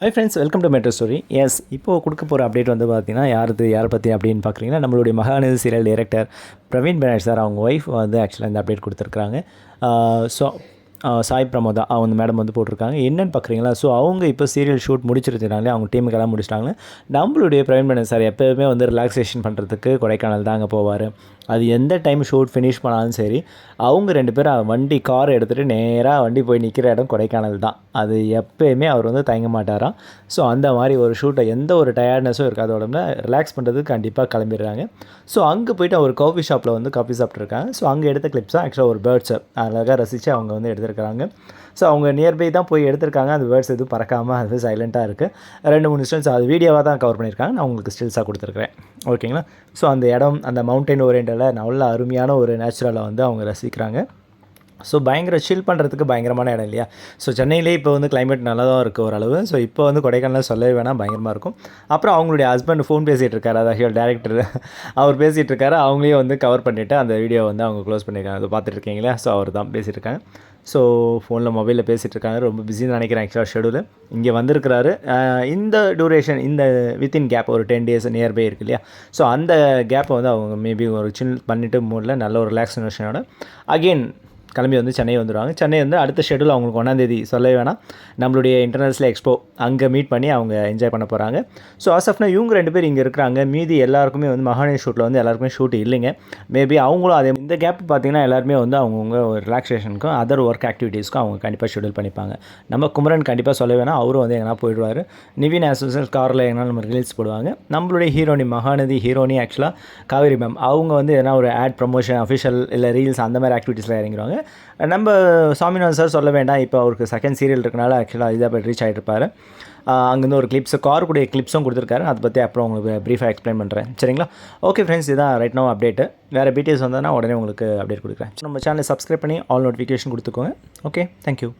Hi friends, welcome to metro story. Yes, இப்போது கொடுக்க போகிற அப்டேட் வந்து பார்த்தீங்கன்னா, யாரை பற்றி அப்படின்னு பார்க்குறீங்கன்னா, நம்மளுடைய Mahanadi serial director Praveen Bennett sir அவங்க ஒய்ஃப் வந்து ஆக்சுவலாக இந்த அப்டேட் கொடுத்துருக்குறாங்க. ஸோ சாய் பிரமோதா அவங்க மேடம் வந்து போட்டிருக்காங்க. என்னென்னு பார்க்குறீங்களா? ஸோ அவங்க இப்போ சீரியல் ஷூட் முடிச்சிருந்தாலே அவங்க டீமுக்கெல்லாம் முடிச்சிட்டாங்க. நம்மளுடைய பிரவீன் பெனட் சார் எப்போவுமே வந்து ரிலாக்ஸேஷன் பண்ணுறதுக்கு கொடைக்கானல் தான் அங்கே போவார். அது எந்த டைம் ஷூட் ஃபினிஷ் பண்ணாலும் சரி, அவங்க 2 பேரும் கார் எடுத்துகிட்டு நேராக வண்டி போய் நிற்கிற இடம் கொடைக்கானல் தான். அது எப்போயுமே அவர் வந்து தயங்க மாட்டாராம். ஸோ அந்த மாதிரி ஒரு ஷூட்டை எந்த ஒரு டயர்ட்னஸும் இருக்காத உடம்புல ரிலாக்ஸ் பண்ணுறதுக்கு கண்டிப்பாக கிளம்பிடுறாங்க. ஸோ அங்கே போய்ட்டு ஒரு காஃபி ஷாப்பில் வந்து காஃபி சாப்பிட்ருக்காங்க. ஸோ அங்கே எடுத்த கிளிப்ஸாக ஆக்சுவலாக ஒரு பேர்ட்ஸை அழகாக ரசித்து அவங்க வந்து எடுத்துருக்காங்க. ஸோ அவங்க நியர்பை தான் போய் எடுத்திருக்காங்க. அந்த பேர்ட்ஸ் எதுவும் பறக்காமல் அது சைலண்ட்டாக இருக்குது. 2-3 ஸ்டில்ஸ் அது வீடியோவாக தான் கவர் பண்ணியிருக்காங்க. நான் உங்களுக்கு ஸ்டில்ஸாக கொடுத்துருக்குறேன். ஓகேங்களா? ஸோ அந்த இடம் அந்த மவுண்டைன் ஓரியன்டில் நல்ல அருமையான ஒரு நேச்சுரலை வந்து அவங்க ரசிக்கிறாங்க. ஸோ பயங்கர சில் பண்ணுறதுக்கு பயங்கரமான இடம் இல்லையா? ஸோ சென்னையிலே இப்போ வந்து கிளைமேட் நல்லா தான் இருக்குது ஓரளவு. ஸோ இப்போ வந்து கொடைக்கானல் சொல்லவே வேணாம், பயங்கரமாக இருக்கும். அப்புறம் அவங்களுடைய ஹஸ்பண்ட் ஃபோன் பேசிகிட்டு இருக்காரு, அதாவது டேரக்டர் அவர் பேசிகிட்டு இருக்காரு. அவங்களையும் வந்து கவர் பண்ணிவிட்டு அந்த வீடியோ வந்து அவங்க க்ளோஸ் பண்ணியிருக்காங்க. அதை பார்த்துட்டு இருக்கீங்களா? ஸோ அவர் தான் பேசிகிட்டு இருக்காங்க. ஸோ ஃபோனில் மொபைலில் பேசிகிட்டு இருக்காங்க. ரொம்ப பிஸின்னு நினைக்கிறேன் ஆக்சுவலாக ஷெடியூல். இங்கே வந்திருக்கிறாரு. இந்த டூரேஷன் இந்த வித்தின் கேப் ஒரு 10 days நியர்பை இருக்கு இல்லையா? ஸோ அந்த கேப்பை வந்து அவங்க மேபி ஒரு சில் பண்ணிவிட்டு மூடில் நல்ல ஒரு ரிலாக்ஸேஷனோட அகெயின் கிளம்பி வந்து சென்னை வந்துடுவாங்க. சென்னை வந்து அடுத்த ஷெடியூல் அவங்களுக்கு 1ஆம் தேதி சொல்லவே வேணாம், நம்மளுடைய இன்டர்நேஷ்னல் எக்ஸ்போ அங்கே மீட் பண்ணி அவங்க என்ஜாய் பண்ண போகிறாங்க. ஸோ ஆஃப்னா இவங்க 2 பேர் இங்கே இருக்கிறாங்க. மீதி எல்லாருக்குமே வந்து மகாநதி ஷூட்டில் வந்து எல்லாருக்குமே ஷூட் இல்லைங்க. மேபி அவங்களும் அதே இந்த கேப் பார்த்திங்கன்னா எல்லாருமே வந்து அவங்கவுங்க ஒரு ரிலாக்ஸேஷனுக்கும் அதர் ஒர்க் ஆக்டிவிட்டீஸ்க்கும் அவங்க கண்டிப்பாக ஷெடியூல் பண்ணிப்பாங்க. நம்ம குமரன் கண்டிப்பாக சொல்ல வேணாம், அவரும் வந்து எங்கன்னா போயிடுவார். நிவின் ஆசோசியல் காரில் எங்கன்னா நம்ம ரீல்ஸ் போடுவாங்க. நம்மளுடைய ஹீரோனி மகாநதி ஹீரோனி ஆக்சுவலாக காவேரி மேம் அவங்க வந்து எதனா ஒரு ஆட் ப்ரமோஷன் அஃபிஷியல் இல்லை ரீல்ஸ் அந்த மாதிரி ஆக்டிவிட்டீஸில் இறங்கிடுவாங்க. நம்ம சாமிநாதன் சார் சொல்ல வேண்டாம், இப்போ அவருக்கு செகண்ட் சீரியல் இருக்கனால ஆக்சுவலாக இதாக ரீச் ஆகிட்டுருப்பார். அங்கேருந்து ஒரு கிளிப்ஸு காருக்குடைய கிளிப்ஸும் கொடுத்துருக்காரு. அதை பற்றி அப்புறம் உங்களுக்கு ப்ரீஃபாக எக்ஸ்பிளைன் பண்ணுறேன். சரிங்களா? ஓகே ஃப்ரெண்ட்ஸ், இதுதான் ரைட் நோ அப்டேட்டு. வேறு டீட்டெயில்ஸ் வந்ததுன்னா உடனே உங்களுக்கு அப்டேட் கொடுக்குறேன். நம்ம சேனலை சப்ஸ்கிரைப் பண்ணி ஆல் நோட்டிஃபிகேஷன் கொடுத்துக்கோங்க. Okay, thank you.